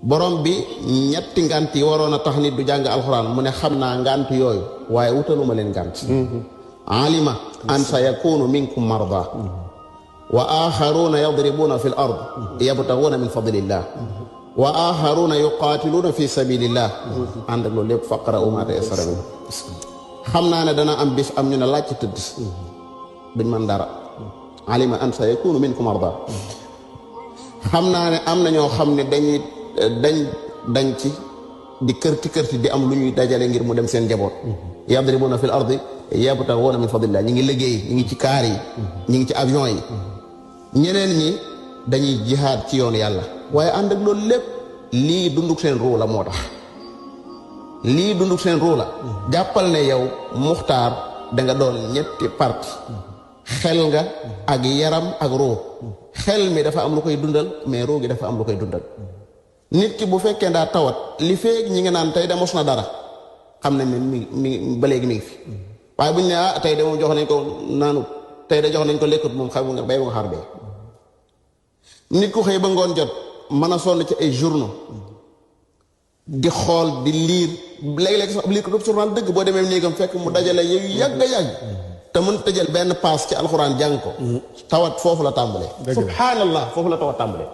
borom bi ñetti ngant yi waroon a tax nit du jàng alxuraan mu ne xam naa ngant yooyu waaye wutaluma leen ngant alima an sa yakunu minkum marda wa axaruna yadribuna fi l ard yabtaxuuna min fadlillah wa axaruna yuqaatiluuna fi sabilillah ànd ak loolu lépp faqra'u maa tayassara minhu xam naa ne dana am bis am ñu ne laaj ci tëdd duñ man dara alima an sa yakunu minkum marda xam naa ne am na ñoo xam ne dañ ci di kërti di am lu ñuy dajale ngir mu dem seen njaboot yadribuna fil ardi yabtaghuna min fadlillah ñi ngi liggéey ñi ngi ci kaar yi ñi ngi ci avion yi ñeneen ñi dañuy jihaad ci yoon yàlla waaye ànd ak loolu lépp lii dunduk seen ruu la moo tax lii dunduk seen ruu la jàppal ne yow muxtaar danga doon ñetti parti xel nga ak yaram ak ruu xel mi dafa am lu koy dundal mais ruu gi dafa am lu koy dundal nit ki bu fekkee daa tawat li feeg ñi nga naan tey de mos na dara xam nañ ne mi ba léegi mi ngi fi waaye buñ ne tey de moom jox nañ ko naanut tey de jox nañ ko lekkut moom xam nga bay ba nga xaar bee nit ku xëy ba ngoon jot mën a sonn ci ay journaux di xool di liir léeg-léeg sax liir ko dootu journal dëgg boo demee néegam fekk mu dajale yow yàgg te mën tëjal benn paas ci alxuraan jàng ko tawat foofu la tàmbalee subhaanallah foofu la tawat tàmbalee